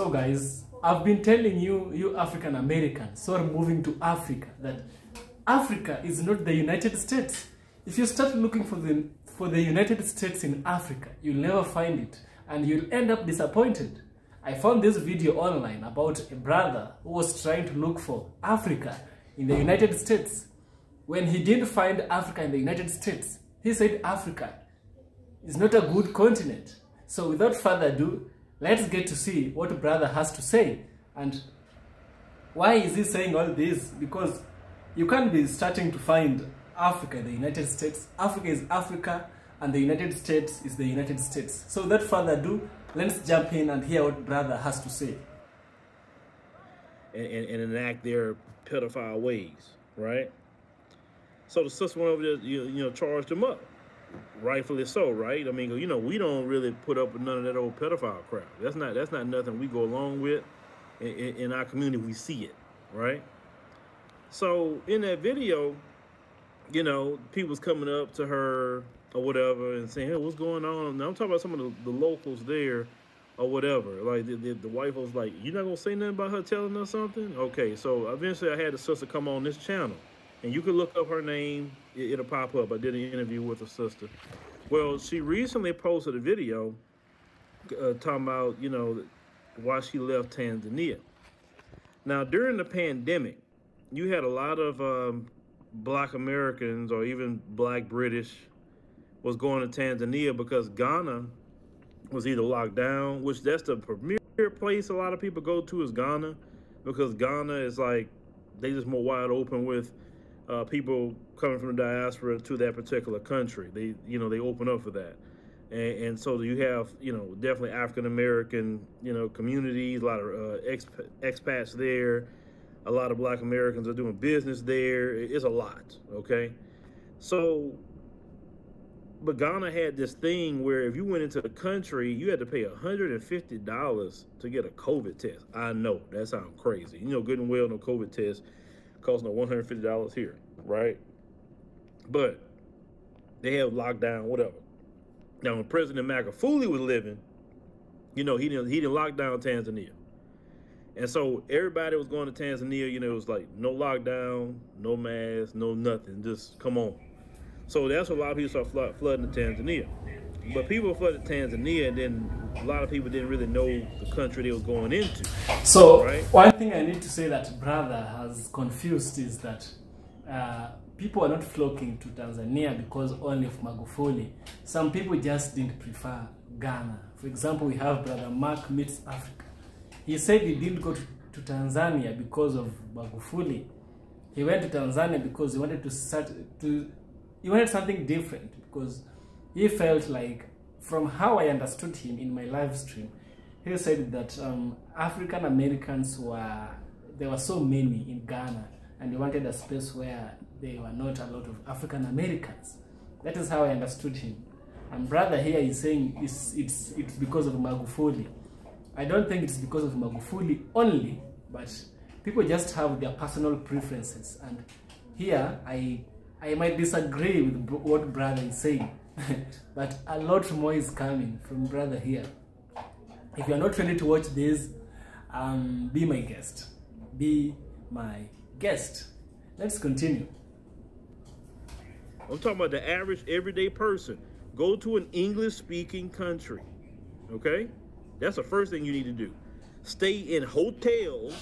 So guys, I've been telling you African Americans, so I'm moving to Africa, that Africa is not the United States. If you start looking for the United States in Africa, you'll never find it and you'll end up disappointed. I found this video online about a brother who was trying to look for Africa in the United States. When he didn't find Africa in the United States, he said Africa is not a good continent. So without further ado, let's get to see what brother has to say. And why is he saying all this? Because you can't be starting to find Africa in the United States. Africa is Africa and the United States is the United States. So without further ado, let's jump in and hear what brother has to say. And enact their pedophile ways, right? So the sister went over there, you know, charged him up. Rightfully so, right? I mean, you know, we don't really put up with none of that old pedophile crap. That's not nothing we go along with. In our community, we see it, right? So in that video, you know, people's coming up to her or whatever and saying, hey, what's going on? Now I'm talking about some of the locals there or whatever. Like the wife was like, you're not gonna say nothing about her telling us something? Okay, so eventually I had the sister come on this channel. And you can look up her name, it'll pop up. I did an interview with her sister. Well, she recently posted a video talking about, you know, why she left Tanzania. Now, during the pandemic, you had a lot of Black Americans or even Black British was going to Tanzania because Ghana was either locked down, which that's the premier place a lot of people go to is Ghana, because Ghana is like, they just more wide open with people coming from the diaspora to that particular country. They open up for that. And so you have, you know, definitely African-American, you know, communities, a lot of expats there. A lot of Black Americans are doing business there. It's a lot, okay? So, but Ghana had this thing where if you went into the country, you had to pay $150 to get a COVID test. I know, that sounds crazy. You know, good and well, no COVID test costs no $150 here, right? But they have lockdown, whatever. Now, when President Magufuli was living, you know, he didn't lock down Tanzania. And so everybody was going to Tanzania, you know, it was like no lockdown, no mask, no nothing, just come on. So that's what a lot of people start flooding to Tanzania. But people flooded Tanzania, and then a lot of people didn't really know the country they was going into. So, right? One thing I need to say that brother has confused is that people are not flocking to Tanzania because only of Magufuli. Some people just didn't prefer Ghana. For example, we have brother Mark Meets Africa. He said he didn't go to Tanzania because of Magufuli. He went to Tanzania because he wanted he wanted something different, because he felt like, from how I understood him in my live stream, he said that African Americans there were so many in Ghana, and he wanted a space where there were not a lot of African Americans. That is how I understood him. And brother here is saying it's because of Magufuli. I don't think it's because of Magufuli only, but people just have their personal preferences. And here I might disagree with what brother is saying. But a lot more is coming from brother here. If you are not ready to watch this, be my guest. Be my guest. Let's continue. I'm talking about the average everyday person. Go to an English-speaking country, okay? That's the first thing you need to do. Stay in hotels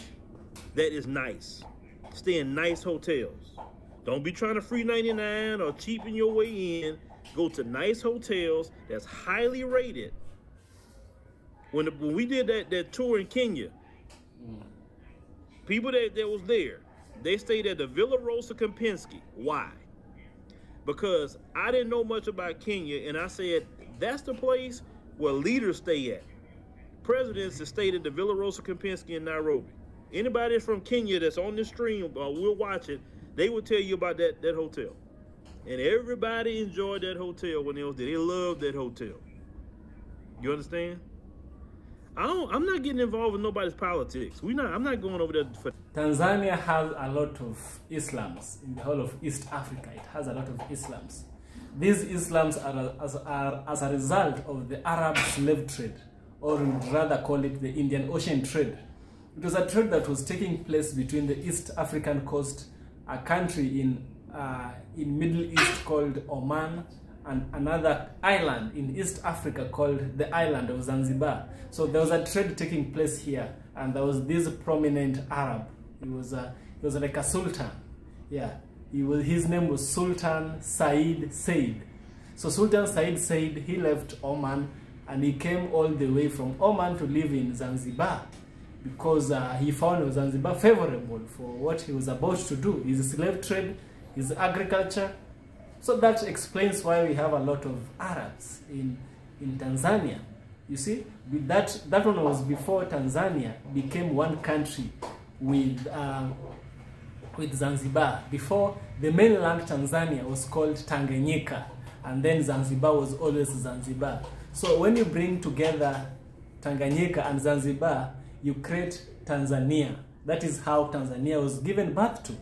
that is nice. Stay in nice hotels. Don't be trying to free 99 or cheapen your way in. Go to nice hotels that's highly rated. When we did that tour in Kenya, people that was there, they stayed at the Villa Rosa Kempinski. Why? Because I didn't know much about Kenya, and I said, that's the place where leaders stay at. Presidents that stayed at the Villa Rosa Kempinski in Nairobi. Anybody from Kenya that's on this stream, we'll watch it, they will tell you about that hotel. And everybody enjoyed that hotel when they was there. They loved that hotel. You understand? I'm not getting involved with nobody's politics. I'm not going over there for... Tanzania has a lot of Islams in the whole of East Africa. It has a lot of Islams. These Islams are as a result of the Arab slave trade or we'd rather call it the Indian Ocean trade. It was a trade that was taking place between the East African coast, a country in Middle East called Oman, and another island in East Africa called the island of Zanzibar. So there was a trade taking place here, and there was this prominent Arab. He was like a sultan. Yeah, his name was Sultan Said Said. So Sultan Said Said, he left Oman and he came all the way from Oman to live in Zanzibar, because he found Zanzibar favorable for what he was about to do, his slave trade, his agriculture. So that explains why we have a lot of Arabs in Tanzania. You see, that one was before Tanzania became one country with Zanzibar. Before, the mainland Tanzania was called Tanganyika, and then Zanzibar was always Zanzibar. So when you bring together Tanganyika and Zanzibar, you create Tanzania. That is how Tanzania was given birth to.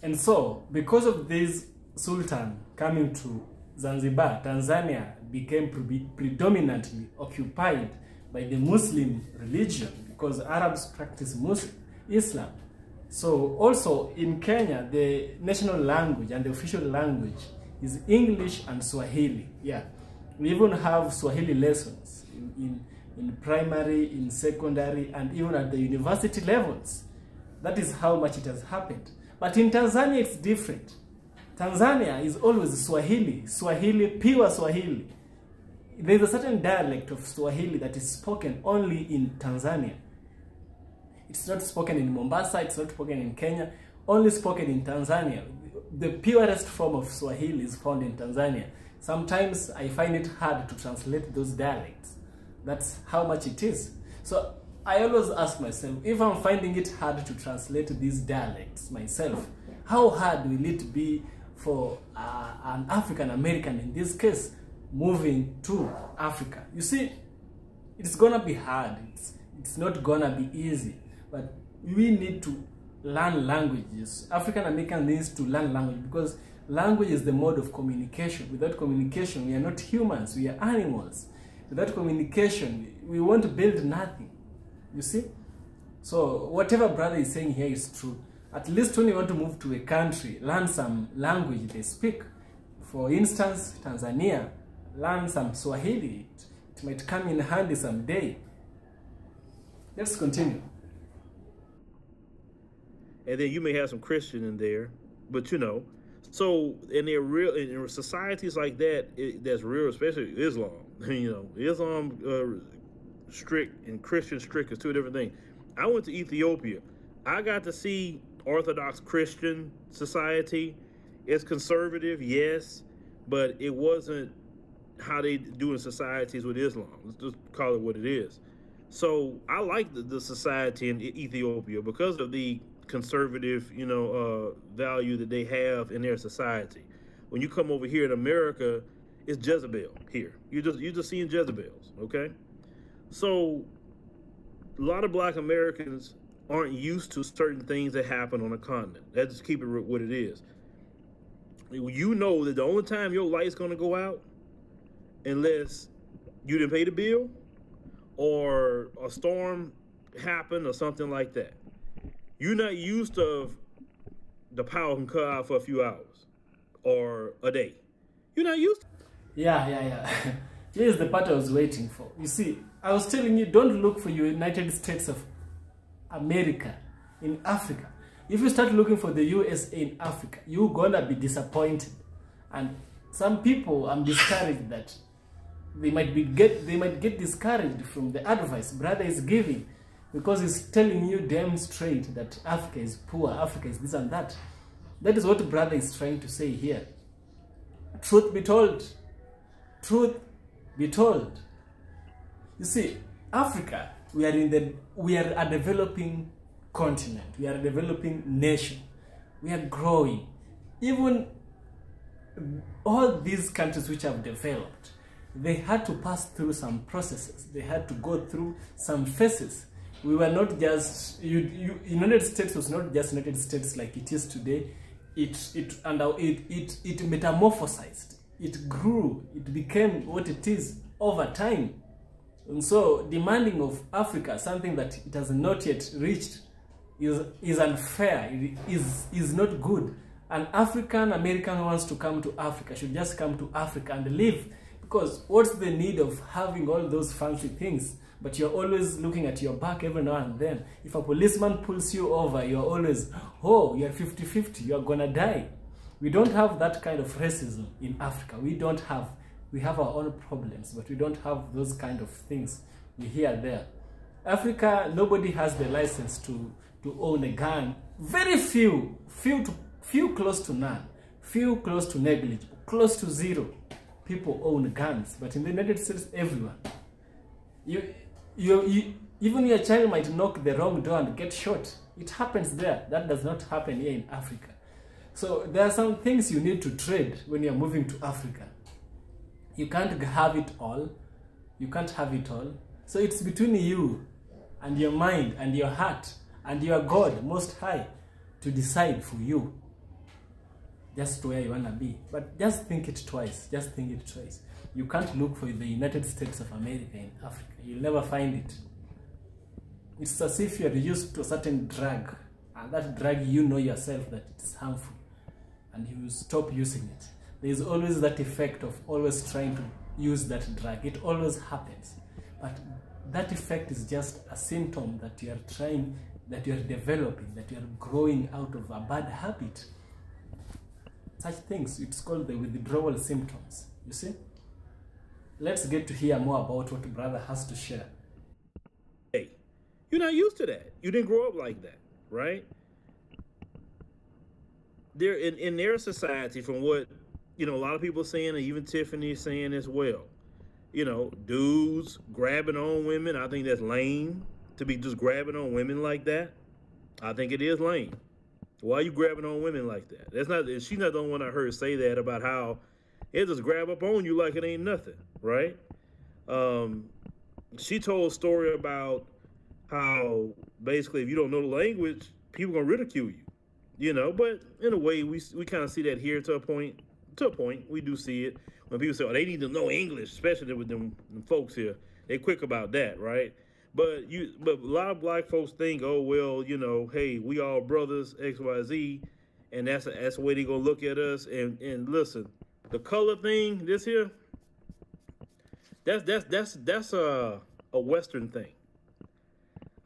And so, because of this sultan coming to Zanzibar, Tanzania became predominantly occupied by the Muslim religion, because Arabs practice Islam. So also in Kenya, the national language and the official language is English and Swahili. Yeah, we even have Swahili lessons in primary, in secondary, and even at the university levels. That is how much it has happened. But in Tanzania, it's different. Tanzania is always Swahili, pure Swahili. There's a certain dialect of Swahili that is spoken only in Tanzania. It's not spoken in Mombasa, it's not spoken in Kenya, only spoken in Tanzania. The purest form of Swahili is found in Tanzania. Sometimes I find it hard to translate those dialects. That's how much it is. So I always ask myself, if I'm finding it hard to translate these dialects myself, how hard will it be for an African American, in this case, moving to Africa? You see, it's gonna be hard. It's not gonna be easy, but we need to learn languages. African American needs to learn language, because language is the mode of communication. Without communication, we are not humans, we are animals. Without communication, we won't build nothing. You see? So whatever brother is saying here is true. At least when you want to move to a country, learn some language they speak. For instance, Tanzania, learn some Swahili. It might come in handy someday. Let's continue. And then you may have some Christian in there, but you know, so in societies like that, that's real, especially Islam. You know, Islam strict and Christian strict is two different things. I went to Ethiopia. I got to see Orthodox Christian society. It's conservative, yes, but it wasn't how they do in societies with Islam. Let's just call it what it is. So I like the society in Ethiopia because of the conservative, you know, value that they have in their society. When you come over here in America, it's Jezebel here. You're just seeing Jezebels, okay? So a lot of black Americans aren't used to certain things that happen on a continent. Let's just keep it what it is. You know that the only time your light's gonna go out, unless you didn't pay the bill or a storm happened or something like that. You're not used to the power can cut out for a few hours or a day. You're not used to it. Yeah. Here's the part I was waiting for. You see, I was telling you, don't look for your United States of America in Africa. If you start looking for the USA in Africa, you're gonna be disappointed. And some people, I'm discouraged that they might get discouraged from the advice brother is giving, because he's telling you damn straight that Africa is poor, Africa is this and that. That is what brother is trying to say here. Truth be told, you see, Africa, we are a developing continent, we are a developing nation, we are growing. Even all these countries which have developed, they had to pass through some processes, they had to go through some phases. We were not just, United States was not just United States like it is today. It metamorphosized, it grew, it became what it is over time. And so demanding of Africa something that it has not yet reached is unfair, is not good. An African American who wants to come to Africa should just come to Africa and live. Because what's the need of having all those fancy things, but you're always looking at your back every now and then? If a policeman pulls you over, you're always, oh, you're 50-50, you're gonna die. We don't have that kind of racism in Africa. We have our own problems, but we don't have those kind of things we hear there. Africa, nobody has the license to own a gun. Very few close to none, few close to negligible, close to zero people own guns. But in the United States, everyone. Even your child might knock the wrong door and get shot. It happens there. That does not happen here in Africa. So there are some things you need to trade when you're moving to Africa. You can't have it all. You can't have it all. So it's between you and your mind and your heart and your God Most High to decide for you just where you want to be. But just think it twice. Just think it twice. You can't look for the United States of America in Africa. You'll never find it. It's as if you're used to a certain drug, and that drug, you know yourself that it's harmful, and you stop using it. There's always that effect of always trying to use that drug. It always happens. But that effect is just a symptom that you are trying, that you are developing, that you are growing out of a bad habit. Such things, it's called the withdrawal symptoms, you see? Let's get to hear more about what brother has to share. Hey, you're not used to that. You didn't grow up like that, right? They're in their society, from what, you know, a lot of people are saying, and even Tiffany is saying as well, you know, dudes grabbing on women. I think that's lame, to be just grabbing on women like that. I think it is lame. Why are you grabbing on women like that? That's not, she's not the only one I heard say that, about how it just grab up on you like it ain't nothing, right? She told a story about how basically if you don't know the language, people gonna ridicule you, you know. But in a way, we kind of see that here to a point. To a point, we do see it when people say, "Oh, they need to know English," especially with them folks here. They quick about that, right? But a lot of black folks think, oh well, you know, hey, we all brothers, XYZ, and that's the way they gonna look at us. And listen, the color thing, this here, that's a Western thing.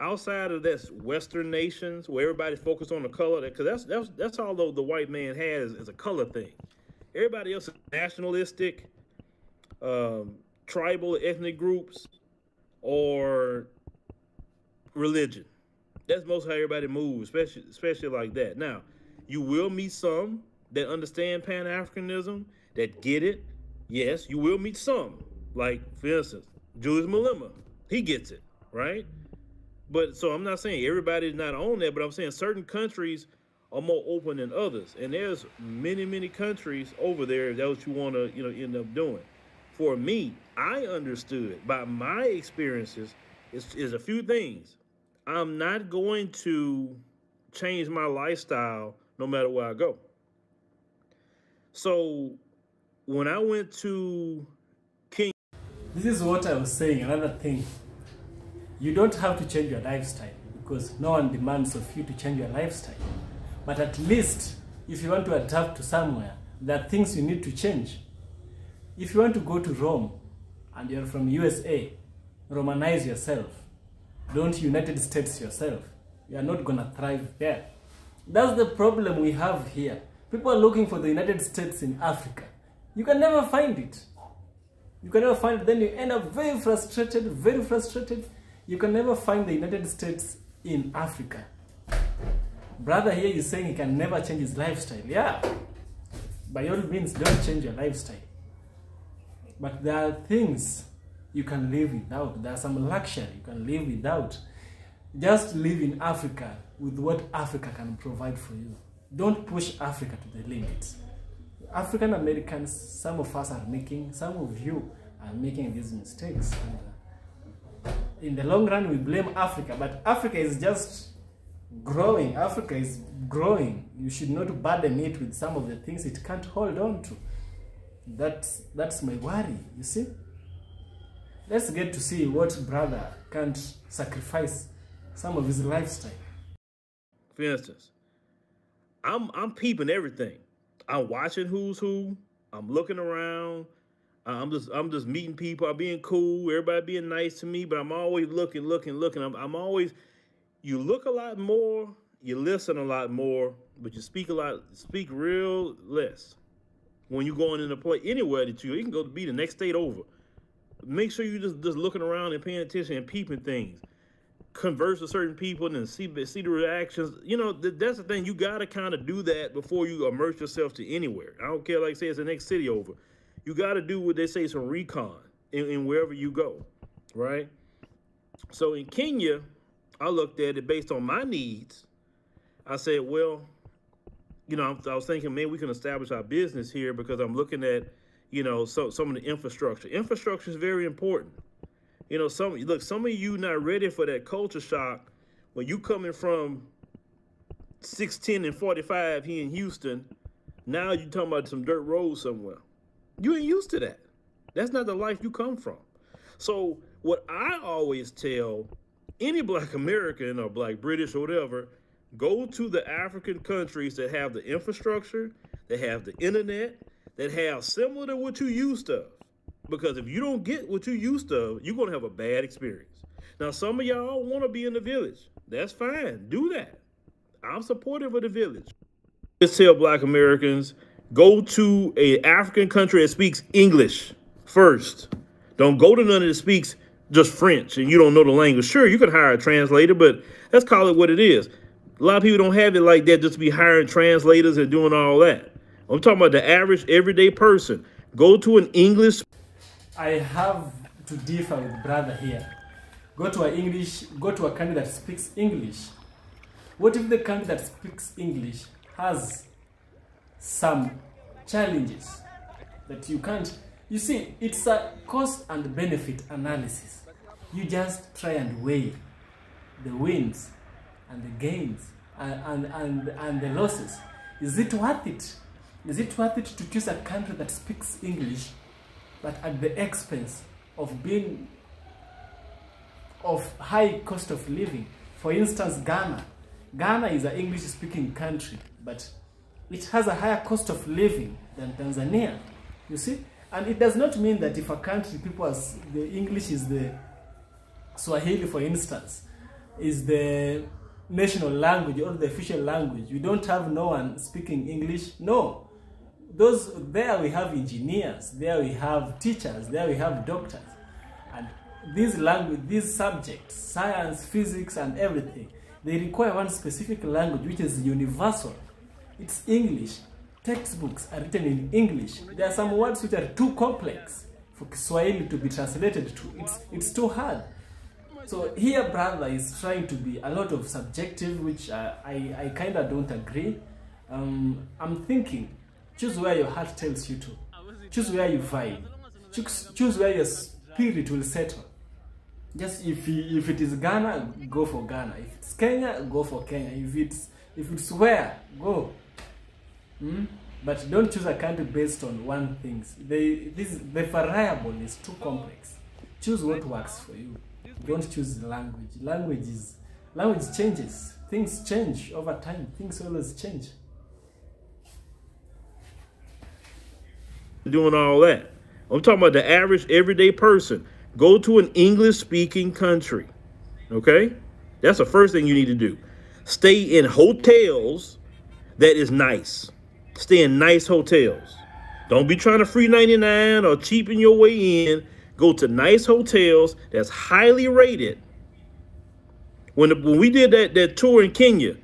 Outside of this, Western nations where everybody's focused on the color, because that's all the white man has is a color thing. Everybody else is nationalistic, tribal, ethnic groups, or religion. That's most how everybody moves, especially like that. Now, you will meet some that understand Pan-Africanism, that get it. Yes, you will meet some. Like, for instance, Julius Malema, he gets it, right? But so I'm not saying everybody's not on that, but I'm saying certain countries are more open than others. And there's many, many countries over there if that's what you want to, you know, end up doing. For me, I understood by my experiences is a few things. I'm not going to change my lifestyle no matter where I go. So when I went to Kenya, this is what I was saying, another thing. You don't have to change your lifestyle because no one demands of you to change your lifestyle. But at least if you want to adapt to somewhere, there are things you need to change. If you want to go to Rome and you're from USA, Romanize yourself. Don't United States yourself. You are not going to thrive there. That's the problem we have here. People are looking for the United States in Africa. You can never find it. You can never find it. Then you end up very frustrated, very frustrated. You can never find the United States in Africa. Brother here is saying he can never change his lifestyle. Yeah. By all means, don't change your lifestyle. But there are things you can live without. There are some luxury you can live without. Just live in Africa with what Africa can provide for you. Don't push Africa to the limits. African Americans, some of us are making, some of you are making these mistakes. In the long run, we blame Africa, but Africa is just growing. Africa is growing. You should not burden it with some of the things it can't hold on to. That's my worry, you see? let's get to see what brother can't sacrifice some of his lifestyle. For instance, I'm peeping everything. I'm watching who's who. I'm looking around. I'm just meeting people. I'm being cool. Everybody being nice to me, but I'm always looking. I'm always, you look a lot more, you listen a lot more, but you speak real less. When you're going into play anywhere that you can go to be the next state over. Make sure you just looking around and paying attention and peeping things. Converse with certain people and then see the reactions. You know, that's the thing. You got to kind of do that before you immerse yourself to anywhere. I don't care, like say it's the next city over. You got to do what they say, some recon in wherever you go, right? So in Kenya, I looked at it based on my needs. I said, well, you know, I was thinking, man, we can establish our business here because I'm looking at, you know, some of the infrastructure. Infrastructure is very important. You know, some of you not ready for that culture shock when you coming from 610 and 45 here in Houston. Now you talking about some dirt road somewhere. You ain't used to that. That's not the life you come from. So what I always tell any Black American or Black British or whatever, go to the African countries that have the infrastructure, that have the internet, that have similar to what you used to. Because if you don't get what you used to, you're going to have a bad experience. Now, some of y'all want to be in the village. That's fine. Do that. I'm supportive of the village. Just tell Black Americans, go to an African country that speaks English first. Don't go to none that speaks just French and you don't know the language. Sure, you can hire a translator, but let's call it what it is. A lot of people don't have it like that, just to be hiring translators and doing all that. I'm talking about the average everyday person. Go to an English. I have to differ with brother here. Go to a country that speaks English. What if the country that speaks English has some challenges that you can't? You see, it's a cost and benefit analysis. You just try and weigh the wins and the gains and the losses. Is it worth it? Is it worth it to choose a country that speaks English, but at the expense of high cost of living? For instance, Ghana. Ghana is an English-speaking country, but it has a higher cost of living than Tanzania. You see? And it does not mean that if a country, the English is the Swahili, for instance, is the national language or the official language, you don't have no one speaking English. No. There we have engineers, there we have teachers, there we have doctors. And these subjects, science, physics, and everything, they require one specific language which is universal. It's English. Textbooks are written in English. There are some words which are too complex for Swahili to be translated to. It's too hard. So here brother is trying to be a lot of subjective, which I kind of don't agree. I'm thinking, choose where your heart tells you to. Choose where you vibe. Choose where your spirit will settle. Just if it is Ghana, go for Ghana. If it's Kenya, go for Kenya. If it's where, go. But don't choose a country based on one thing. The variable is too complex. Choose what works for you. Don't choose the language. Language changes. Things change over time. Things always change. Doing all that. I'm talking about the average everyday person. Go to an English-speaking country. Okay? That's the first thing you need to do. Stay in hotels that is nice. Stay in nice hotels. Don't be trying to free 99 or cheapen your way in. Go to nice hotels that's highly rated. When we did that tour in Kenya,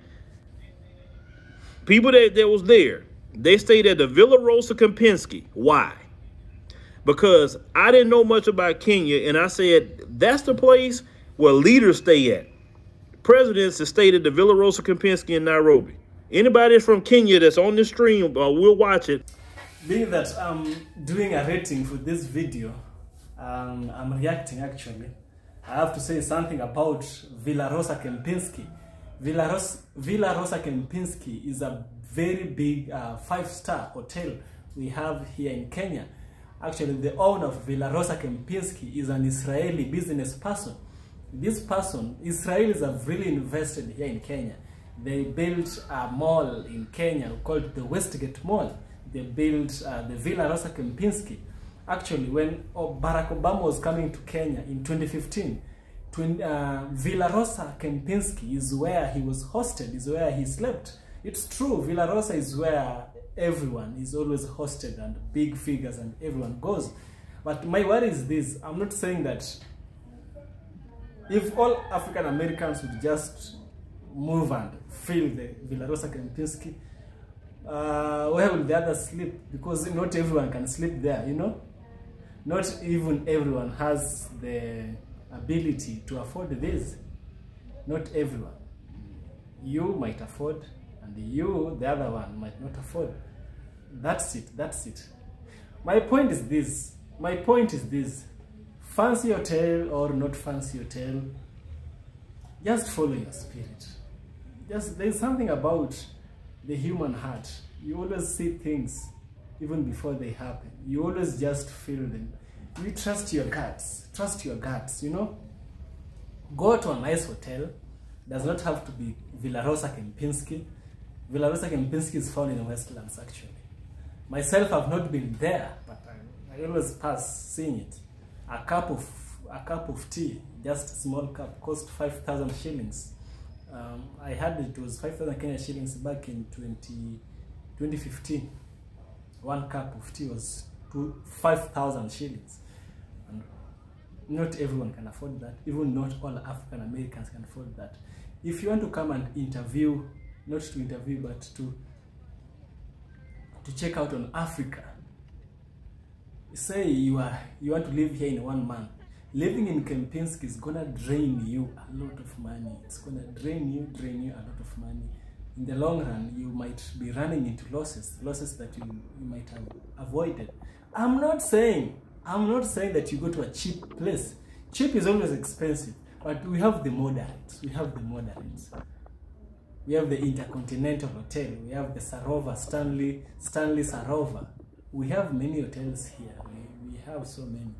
people that was there, they stayed at the Villa Rosa Kempinski. Why? Because I didn't know much about Kenya, and I said, that's the place where leaders stay at. Presidents have stayed at the Villa Rosa Kempinski in Nairobi. Anybody from Kenya that's on this stream, we'll watch it. Being that I'm doing a rating for this video, I'm reacting actually. I have to say something about Villa Rosa Kempinski. Villa Rosa Kempinski is a very big 5-star hotel we have here in Kenya. Actually, the owner of Villa Rosa Kempinski is an Israeli business person. This person, Israelis have really invested here in Kenya. They built a mall in Kenya called the Westgate Mall. They built the Villa Rosa Kempinski. Actually, when Barack Obama was coming to Kenya in 2015, Villa Rosa Kempinski is where he was hosted, is where he slept. It's true, Villa Rosa is where everyone is always hosted and big figures and everyone goes. But my worry is this, I'm not saying that if all African Americans would just move and fill the Villa Rosa Kempinski, where will the others sleep? Because not everyone can sleep there, you know? Not even everyone has the ability to afford this. Not everyone. You might afford, and you, the other one, might not afford. That's it, that's it. My point is this. My point is this. Fancy hotel or not fancy hotel, just follow your spirit. Just, there's something about the human heart. You always see things even before they happen. You always just feel them. You trust your guts. Trust your guts, you know. Go to a nice hotel. Does not have to be Villa Rosa Kempinski. Villa Rosa Kempinski is found in Westlands, actually. Myself, I've not been there, but I always pass seeing it. A cup of tea, just a small cup, cost 5,000 shillings. I heard it was 5,000 Kenya shillings back in 2015. One cup of tea was 5,000 shillings. And not everyone can afford that. Even not all African Americans can afford that. If you want to come and interview, not to interview, but to check out on Africa, say you want to live here in 1 month. Living in Kempinski is gonna drain you a lot of money. It's gonna drain you a lot of money. In the long run, you might be running into losses that you might have avoided. I'm not saying that you go to a cheap place. Cheap is always expensive, but we have the moderates. We have the moderates. We have the Intercontinental Hotel. We have the Sarova, Stanley Sarova. We have many hotels here. We have so many.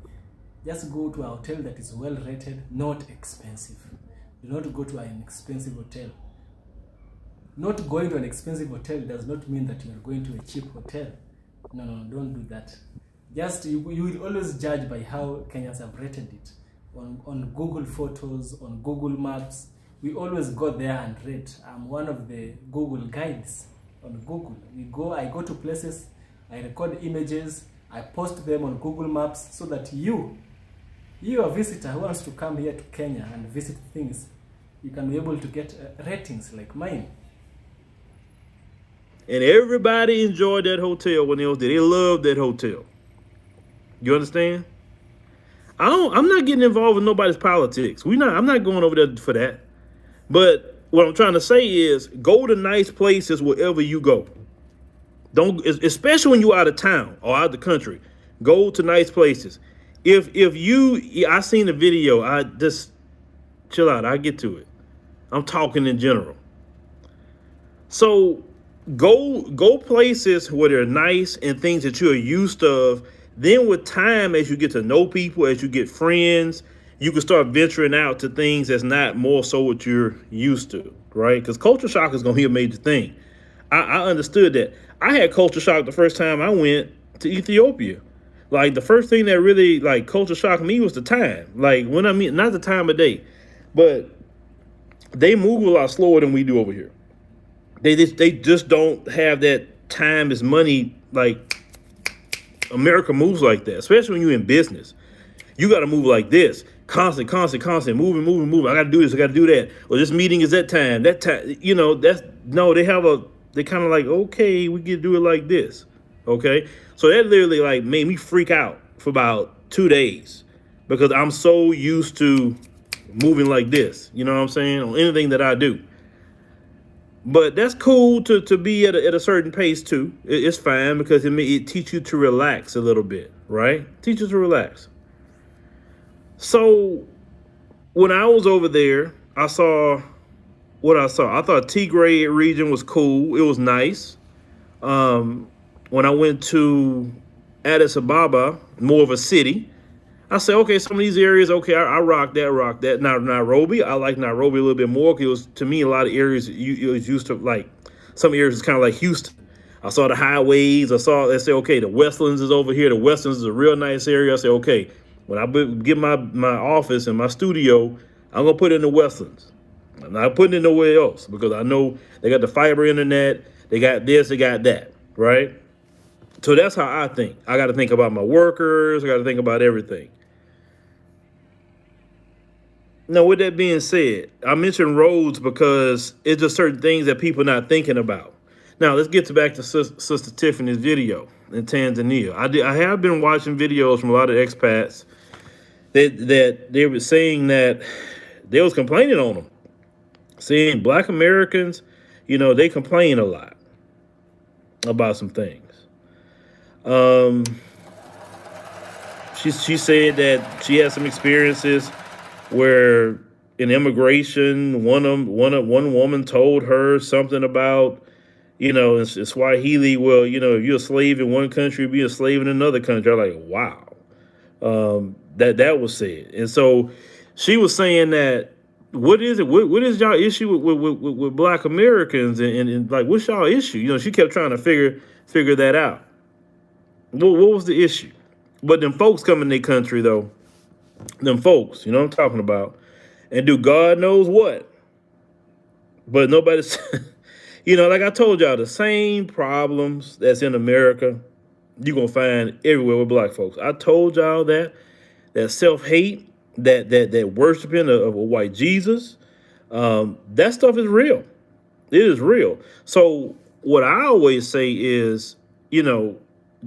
Just go to a hotel that is well rated, not expensive. Do not go to an expensive hotel. Not going to an expensive hotel does not mean that you are going to a cheap hotel. No, don't do that. Just, you will always judge by how Kenyans have rated it. On Google Photos, on Google Maps, we always go there and rate. I'm one of the Google guides on Google. I go to places, I record images, I post them on Google Maps so that you, a visitor who wants to come here to Kenya and visit things, you can be able to get ratings like mine. And everybody enjoyed that hotel when they was there. They loved that hotel. You understand? I'm not getting involved with nobody's politics. I'm not going over there for that. But what I'm trying to say is, go to nice places wherever you go. Don't, especially when you're out of town or out of the country, go to nice places. I seen the video, I just chill out. I get to it. I'm talking in general. So go places where they're nice and things that you're used to. Then with time, as you get to know people, as you get friends, you can start venturing out to things that's not more so what you're used to, right? Because culture shock is going to be a major thing. I understood that. I had culture shock the first time I went to Ethiopia. Like, the first thing that really, like, culture shocked me was the time. Like, when I mean, not the time of day, but they move a lot slower than we do over here. They just don't have that time is money. Like, America moves like that, especially when you're in business. You got to move like this. Constant, moving. I got to do this, I got to do that. Or this meeting is that time, you know, they kind of like, okay, we can do it like this. Okay. So that literally like made me freak out for about 2 days because I'm so used to moving like this. You know what I'm saying? On anything that I do. But that's cool to be at a certain pace too. It's fine because it teaches you to relax a little bit, right? Teach you to relax. So when I was over there, I saw what I saw. I thought Tigray region was cool. It was nice. When I went to Addis Ababa, more of a city. I say, okay, some of these areas, okay, I rock that, rock that. Now, Nairobi, I like Nairobi a little bit more because it was, to me, a lot of areas, it was used to, like, some areas is kind of like Houston. I saw the highways. I saw, they say, okay, the Westlands is over here. The Westlands is a real nice area. I say, okay, when I get my office and my studio, I'm going to put it in the Westlands. I'm not putting it nowhere else because I know they got the fiber internet. They got this, they got that, right? So that's how I think. I got to think about my workers. I got to think about everything. Now, with that being said, I mentioned roads because it's just certain things that people are not thinking about. Now, let's get back to Sister Tiffany's video in Tanzania. I have been watching videos from a lot of expats that they were saying that they was complaining on them. Saying Black Americans, you know, they complain a lot about some things. She said that she had some experiences where in immigration, one woman told her something about, you know, in Swahili, well, you know, if you're a slave in one country, be a slave in another country. I'm like, wow. That was said. And so she was saying that, what is it? What is y'all issue with Black Americans and like, what's y'all issue? You know, she kept trying to figure that out. What was the issue? But them folks come in their country, though, them folks, you know what I'm talking about, and do God knows what. But nobody's, you know, like I told y'all, the same problems that's in America, you're going to find everywhere with Black folks. I told y'all that self-hate, that worshiping of a white Jesus, that stuff is real. It is real. So what I always say is, you know,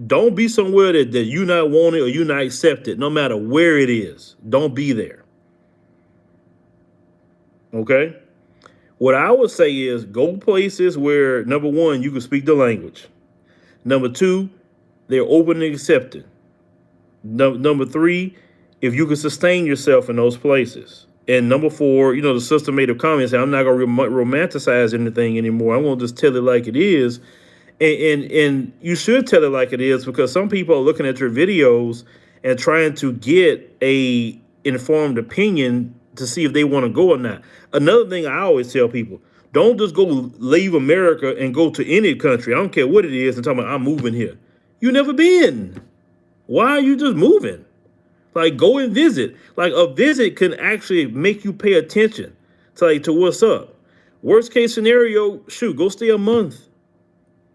don't be somewhere that you not wanted or you not accepted, no matter where it is. Don't be there. Okay? What I would say is go places where, number one, you can speak the language. Number two, they're open and accepting. Number three, if you can sustain yourself in those places. And number four, you know, the sister made a comment saying, I'm not going to romanticize anything anymore. I'm going to just tell it like it is. And you should tell it like it is, because some people are looking at your videos and trying to get a informed opinion to see if they want to go or not. Another thing I always tell people, don't just go leave America and go to any country. I don't care what it is and talk about I'm moving here. You never been. Why are you just moving? Like, go and visit. Like, a visit can actually make you pay attention to what's up. Worst case scenario, shoot, go stay a month.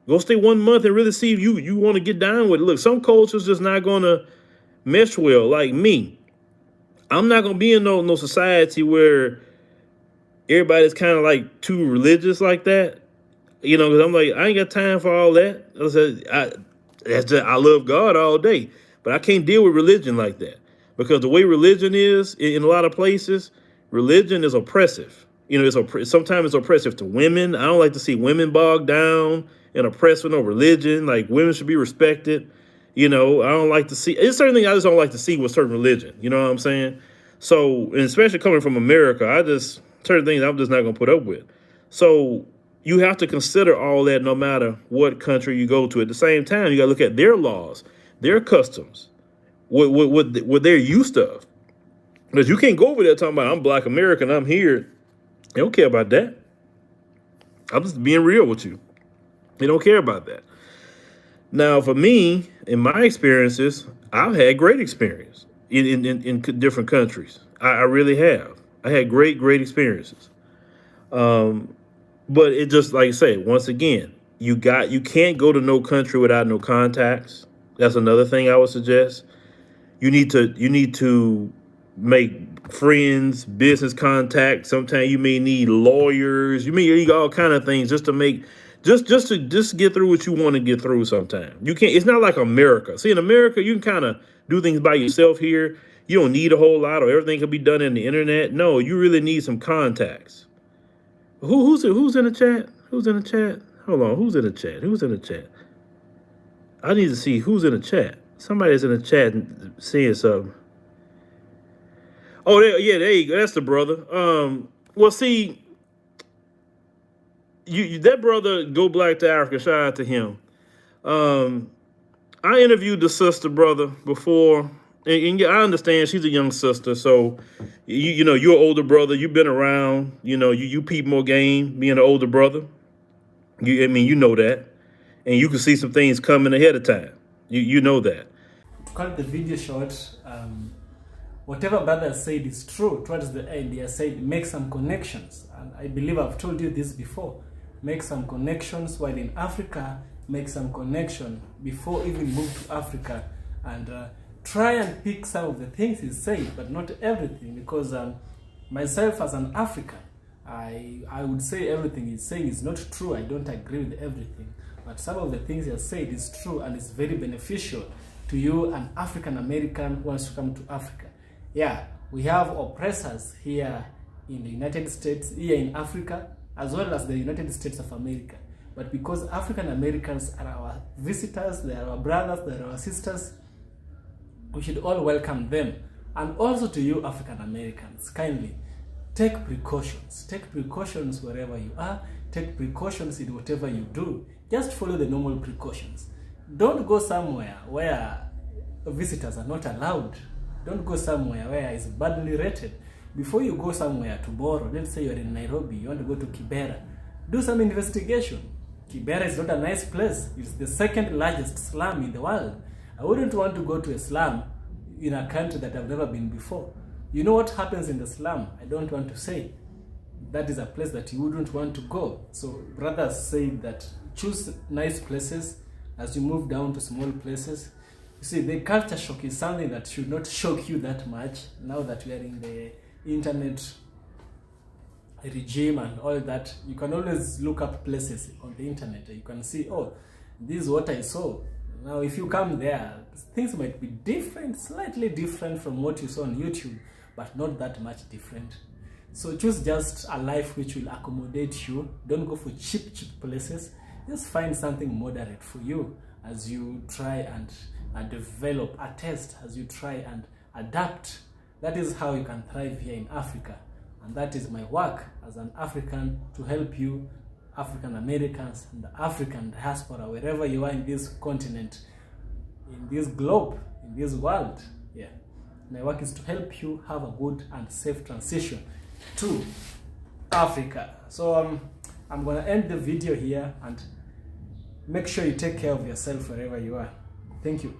Go stay 1 month and really see if you want to get down with it. Look, some cultures just not going to mesh well, like me. I'm not going to be in no society where everybody's kind of like too religious like that. You know, because I'm like, I ain't got time for all that. I love God all day, but I can't deal with religion like that. Because the way religion is in a lot of places, religion is oppressive. You know, sometimes it's oppressive to women. I don't like to see women bogged down and oppressed with no religion. Like, women should be respected. You know, I don't like to see, it's certain things I just don't like to see with certain religion. You know what I'm saying? So, and especially coming from America, certain things I'm just not going to put up with. So you have to consider all that no matter what country you go to. At the same time, you got to look at their laws, their customs, what they're used to. Because you can't go over there talking about, I'm Black American, I'm here. They don't care about that. I'm just being real with you. They don't care about that. Now, for me, in my experiences, I've had great experience in different countries. I really have. I had great experiences. But it just, like I say, once again, you can't go to no country without no contacts. That's another thing I would suggest. You need to make friends, business contacts. Sometimes you may need lawyers. You may need all kind of things just to make. Just to get through what you want to get through sometimes. You can't, it's not like America. See, in America, you can kind of do things by yourself here. You don't need a whole lot, or everything can be done in the internet. No, you really need some contacts. Who's in the chat? Who's in the chat? Hold on, who's in the chat? Who's in the chat? I need to see who's in the chat. Somebody's in the chat saying something. Oh, there you go. That's the brother. Well, see, that brother Go Black to Africa, shout out to him. I interviewed the sister, brother, before, and yeah, I understand she's a young sister, so you know you're an older brother. You've been around. You know you peep more game being an older brother. I mean you know that, and you can see some things coming ahead of time. You know that. To cut the video short, whatever brother said is true. Towards the end, he said make some connections, and I believe I've told you this before. Make some connections while in Africa. Make some connection before even move to Africa, and try and pick some of the things he said, but not everything, because myself as an African, I would say everything he's saying is not true. I don't agree with everything, but some of the things he has said is true and is very beneficial to you, an African American who wants to come to Africa. Yeah, we have oppressors here in the United States, here in Africa, as well as the United States of America. But because African Americans are our visitors, they are our brothers, they are our sisters, we should all welcome them. And also to you African Americans, kindly take precautions. Take precautions wherever you are. Take precautions in whatever you do. Just follow the normal precautions. Don't go somewhere where visitors are not allowed. Don't go somewhere where it's badly rated. Before you go somewhere tomorrow, let's say you're in Nairobi, you want to go to Kibera, do some investigation. Kibera is not a nice place. It's the second largest slum in the world. I wouldn't want to go to a slum in a country that I've never been before. You know what happens in the slum? I don't want to say. That is a place that you wouldn't want to go. So brothers say that choose nice places as you move down to small places. You see, the culture shock is something that should not shock you that much now that we are in the internet regime and all that. You can always look up places on the internet. You can see, oh, this is what I saw. Now if you come there, things might be different, slightly different from what you saw on YouTube, but not that much different. So choose just a life which will accommodate you. Don't go for cheap places. Just find something moderate for you as you try and develop a taste, as you try and adapt. That is how you can thrive here in Africa. And that is my work as an African, to help you, African Americans and the African diaspora, wherever you are in this continent, in this globe, in this world. Yeah, my work is to help you have a good and safe transition to Africa. So I'm gonna end the video here, and make sure you take care of yourself wherever you are. Thank you.